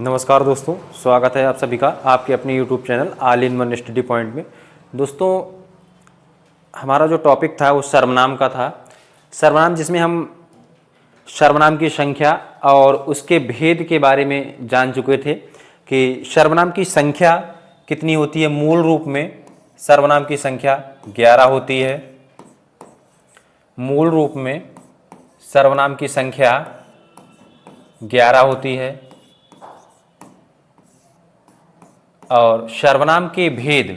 नमस्कार दोस्तों, स्वागत है आप सभी का आपके अपने YouTube channel all in one study point में। दोस्तों, हमारा जो टॉपिक था वो सर्वनाम का था। सर्वनाम जिसमें हम सर्वनाम की संख्या और उसके भेद के बारे में जान चुके थे कि सर्वनाम की संख्या कितनी होती है। मूल रूप में सर्वनाम की संख्या 11 होती है। मूल रूप में सर्वनाम की संख्या 11 होती है और सर्वनाम के भेद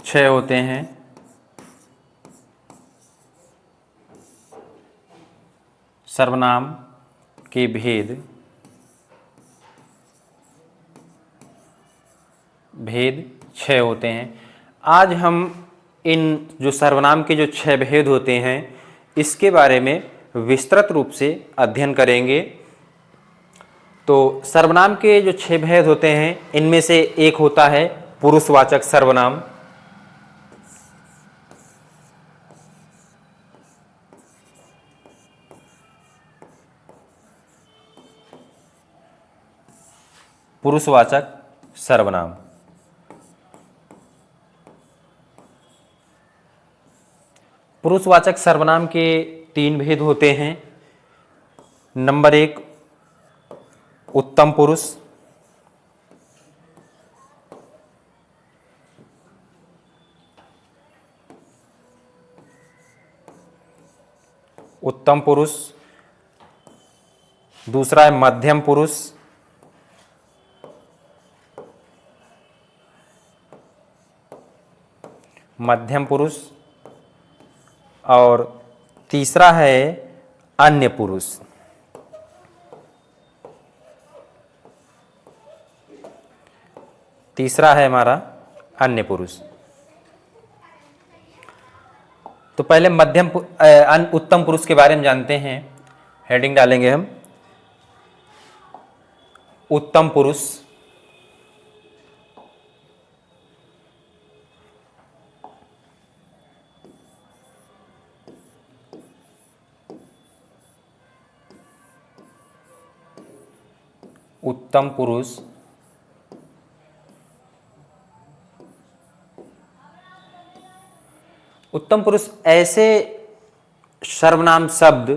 6 होते हैं। सर्वनाम के भेद 6 होते हैं। आज हम इन जो सर्वनाम के जो 6 भेद होते हैं इसके बारे में विस्तृत रूप से अध्ययन करेंगे। तो सर्वनाम के जो 6 भेद होते हैं इनमें से एक होता है पुरुषवाचक सर्वनाम। पुरुषवाचक सर्वनाम। पुरुषवाचक सर्वनाम के 3 भेद होते हैं। नंबर 1 उत्तम पुरुष। उत्तम पुरुष। दूसरा है मध्यम पुरुष। मध्यम पुरुष। और तीसरा है अन्य पुरुष। तीसरा है हमारा अन्य पुरुष। तो पहले उत्तम पुरुष के बारे में जानते हैं। हेडिंग डालेंगे हम उत्तम पुरुष। उत्तम पुरुष उत्तम पुरुष ऐसे सर्वनाम शब्द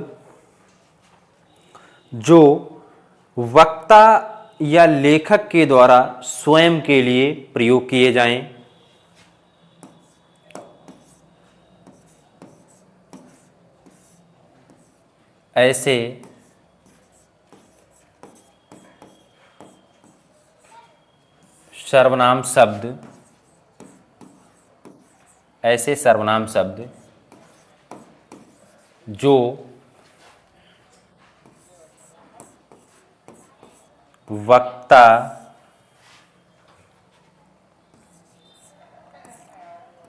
जो वक्ता या लेखक के द्वारा स्वयं के लिए प्रयोग किए जाएं। ऐसे सर्वनाम शब्द जो वक्ता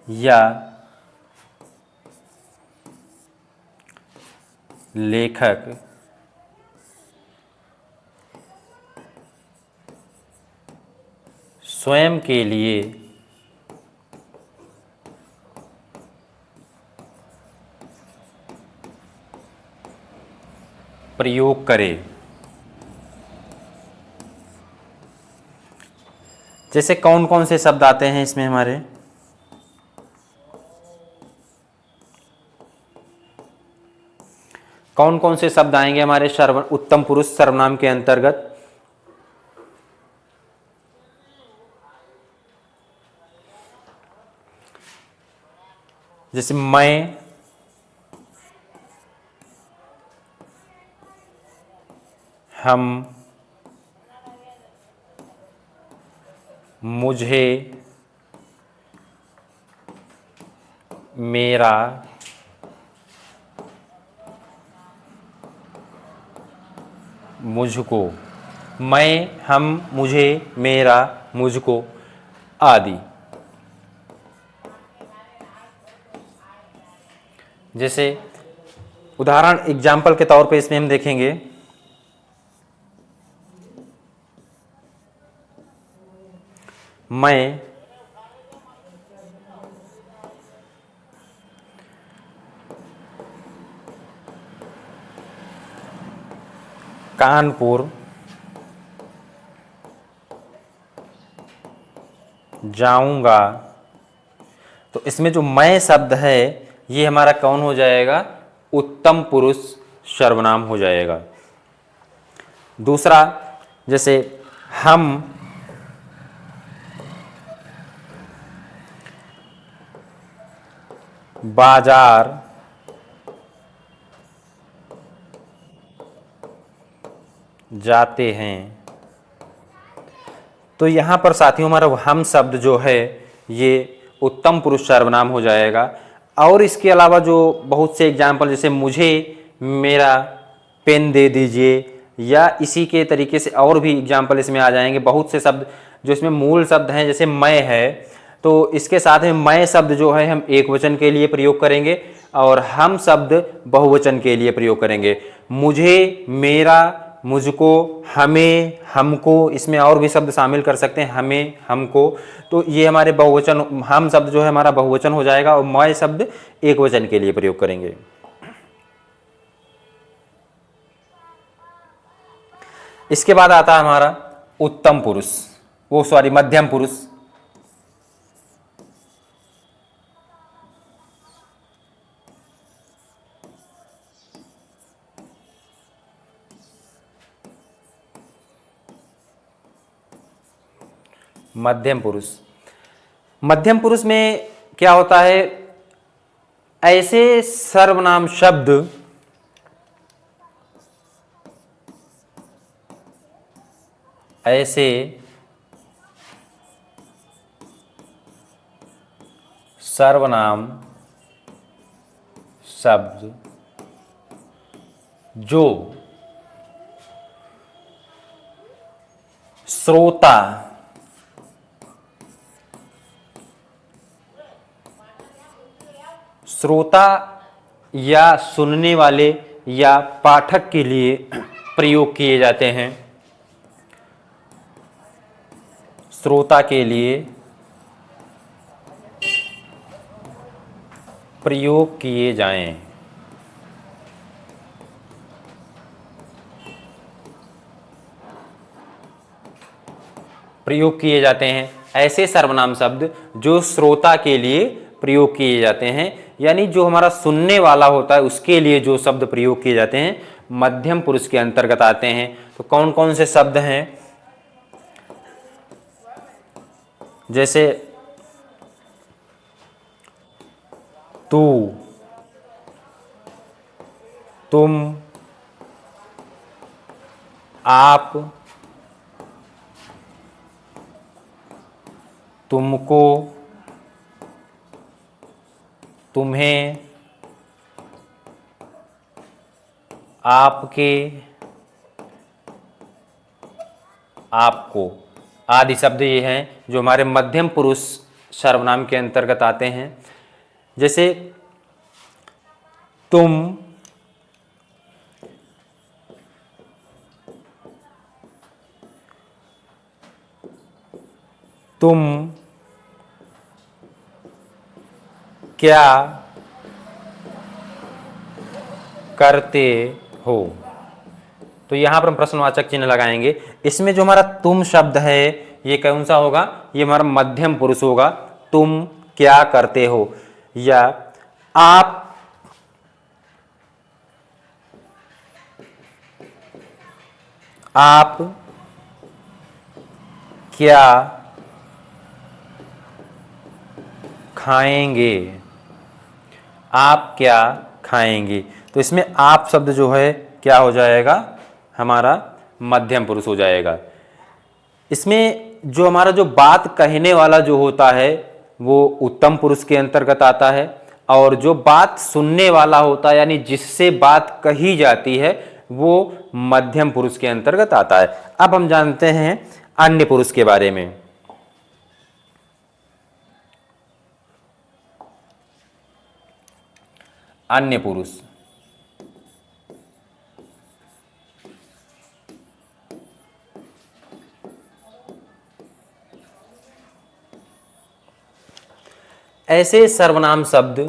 या लेखक स्वयं के लिए प्रयोग करे। जैसे कौन कौन से शब्द आते हैं इसमें हमारे? कौन कौन से शब्द आएंगे हमारे उत्तम पुरुष सर्वनाम के अंतर्गत? जैसे मैं, हम, मुझे, मेरा, मुझको। मैं, हम, मुझे, मेरा, मुझको आदि। जैसे उदाहरण एग्जाम्पल के तौर पे इसमें हम देखेंगे मैं कानपुर जाऊंगा, तो इसमें जो मैं शब्द है ये हमारा कौन हो जाएगा? उत्तम पुरुष सर्वनाम हो जाएगा। दूसरा, जैसे हम बाजार जाते हैं, तो यहाँ पर साथियों हमारा हम शब्द जो है ये उत्तम पुरुष सर्वनाम हो जाएगा। और इसके अलावा जो बहुत से एग्जाम्पल, जैसे मुझे मेरा पेन दे दीजिए, या इसी के तरीके से और भी एग्जाम्पल इसमें आ जाएंगे। बहुत से शब्द जो इसमें मूल शब्द हैं, जैसे मैं है, तो इसके साथ में मैं शब्द जो है हम एक वचन के लिए प्रयोग करेंगे और हम शब्द बहुवचन के लिए प्रयोग करेंगे। मुझे, मेरा, मुझको, हमें, हमको, इसमें और भी शब्द शामिल कर सकते हैं, हमें, हमको। तो ये हमारे बहुवचन, हम शब्द जो है हमारा बहुवचन हो जाएगा और मैं शब्द एक वचन के लिए प्रयोग करेंगे। इसके बाद आता है हमारा उत्तम पुरुष, मध्यम पुरुष। मध्यम पुरुष में क्या होता है? ऐसे सर्वनाम शब्द जो श्रोता या सुनने वाले या पाठक के लिए प्रयोग किए जाते हैं, श्रोता के लिए प्रयोग किए जाएं। प्रयोग किए जाते हैं ऐसे सर्वनाम शब्द जो श्रोता के लिए प्रयोग किए जाते हैं, यानी जो हमारा सुनने वाला होता है उसके लिए जो शब्द प्रयोग किए जाते हैं मध्यम पुरुष के अंतर्गत आते हैं। तो कौन कौन से शब्द हैं? जैसे तू, तुम, आप, तुमको, तुम्हें, आपके, आपको आदि शब्द ये हैं जो हमारे मध्यम पुरुष सर्वनाम के अंतर्गत आते हैं। जैसे तुम, क्या करते हो? तो यहां पर हम प्रश्नवाचक चिन्ह लगाएंगे। इसमें जो हमारा तुम शब्द है ये कौन सा होगा? ये हमारा मध्यम पुरुष होगा। तुम क्या करते हो, या आप क्या खाएंगे? आप क्या खाएंगे? तो इसमें आप शब्द जो है क्या हो जाएगा? हमारा मध्यम पुरुष हो जाएगा। इसमें जो हमारा जो बात कहने वाला जो होता है वो उत्तम पुरुष के अंतर्गत आता है, और जो बात सुनने वाला होता है यानी जिससे बात कही जाती है वो मध्यम पुरुष के अंतर्गत आता है। अब हम जानते हैं अन्य पुरुष के बारे में। अन्य पुरुष ऐसे सर्वनाम शब्द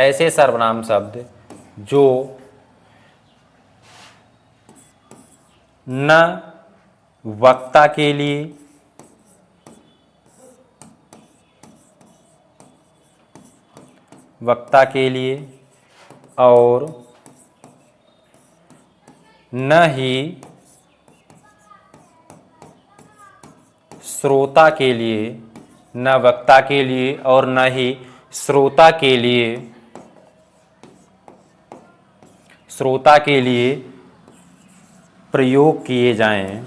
ऐसे सर्वनाम शब्द जो न वक्ता के लिए और न ही श्रोता के लिए, न वक्ता के लिए और न ही श्रोता के लिए प्रयोग किए जाएं,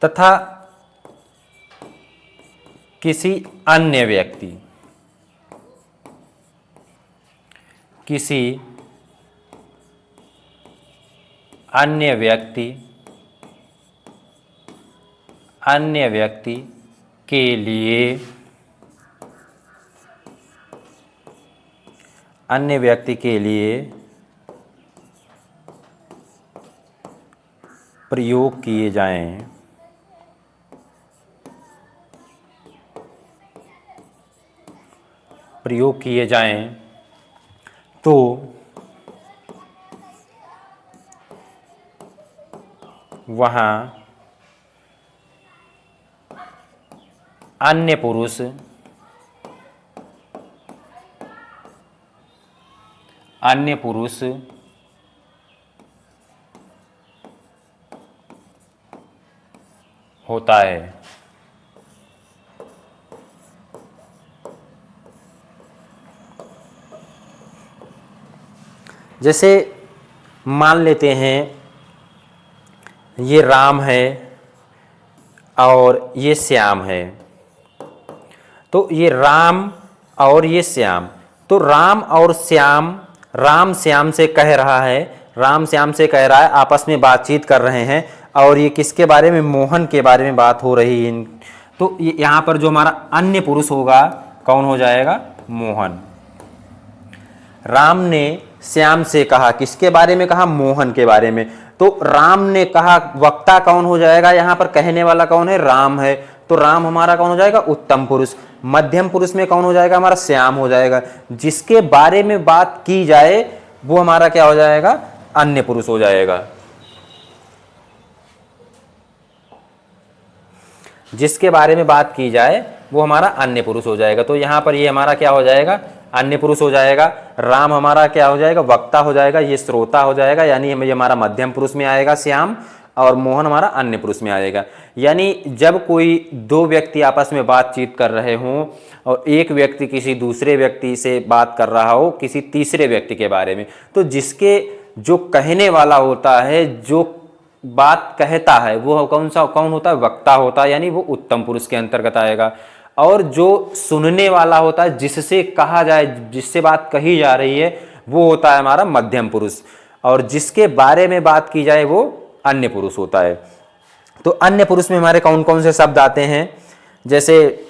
तथा किसी अन्य व्यक्ति के लिए प्रयोग किए जाएं। तो वहाँ अन्य पुरुष होता है। जैसे मान लेते हैं ये राम है और ये श्याम है, तो ये राम और ये श्याम, तो राम और श्याम, राम श्याम से कह रहा है, आपस में बातचीत कर रहे हैं और ये किसके बारे में, मोहन के बारे में बात हो रही है। तो यहाँ पर जो हमारा अन्य पुरुष होगा कौन हो जाएगा, मोहन। राम ने श्याम से कहा, किसके बारे में कहा, मोहन के बारे में। तो राम ने कहा, वक्ता कौन हो जाएगा, यहाँ पर कहने वाला कौन है, राम है। तो राम हमारा कौन हो जाएगा, उत्तम पुरुष। मध्यम पुरुष में कौन हो जाएगा, हमारा श्याम हो जाएगा। जिसके बारे में बात की जाए वो हमारा क्या हो जाएगा, अन्य पुरुष हो जाएगा। जिसके बारे में बात की जाए वो हमारा अन्य पुरुष हो जाएगा। तो यहाँ पर ये हमारा क्या हो जाएगा, अन्य पुरुष हो जाएगा। राम हमारा क्या हो जाएगा, वक्ता हो जाएगा, ये श्रोता हो जाएगा, यानी ये हमारा मध्यम पुरुष में आएगा श्याम, और मोहन हमारा अन्य पुरुष में आएगा। यानी जब कोई दो व्यक्ति आपस में बातचीत कर रहे हों और एक व्यक्ति किसी दूसरे व्यक्ति से बात कर रहा हो किसी तीसरे व्यक्ति के बारे में, तो जिसके जो कहने वाला होता है, जो बात कहता है, वो कौन होता है, वक्ता होता है, यानी वो उत्तम पुरुष के अंतर्गत आएगा। और जो सुनने वाला होता है, जिससे कहा जाए, जिससे बात कही जा रही है, वो होता है हमारा मध्यम पुरुष। और जिसके बारे में बात की जाए वो अन्य पुरुष होता है। तो अन्य पुरुष में हमारे कौन कौन से शब्द आते हैं, जैसे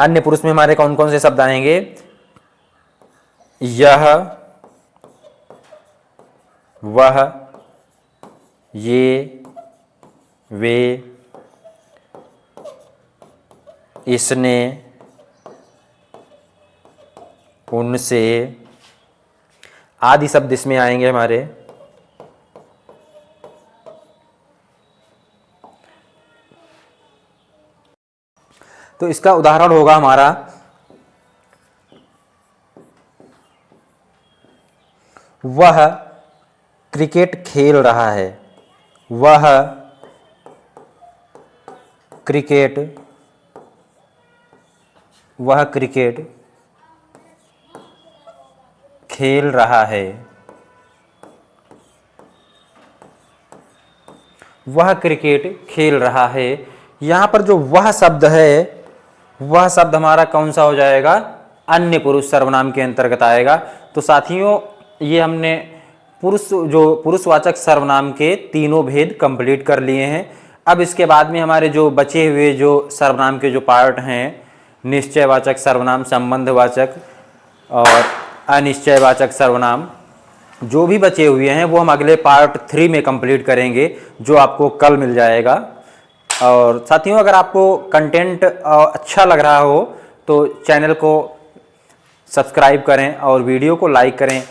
अन्य पुरुष में हमारे कौन कौन से शब्द आएंगे, यह, वह, ये, वे, इसने, उनसे आदि शब्द इसमें आएंगे हमारे। तो इसका उदाहरण होगा हमारा, वह क्रिकेट खेल रहा है, वह क्रिकेट खेल रहा है, वह क्रिकेट खेल रहा है। यहाँ पर जो वह शब्द है, वह शब्द हमारा कौन सा हो जाएगा, अन्य पुरुष सर्वनाम के अंतर्गत आएगा। तो साथियों, ये हमने पुरुषवाचक सर्वनाम के तीनों भेद कंप्लीट कर लिए हैं। अब इसके बाद में हमारे जो बचे हुए जो सर्वनाम के जो पार्ट हैं, निश्चयवाचक सर्वनाम, संबंधवाचक और अनिश्चयवाचक सर्वनाम, जो भी बचे हुए हैं वो हम अगले पार्ट 3 में कंप्लीट करेंगे, जो आपको कल मिल जाएगा। और साथियों, अगर आपको कंटेंट अच्छा लग रहा हो तो चैनल को सब्सक्राइब करें और वीडियो को लाइक करें।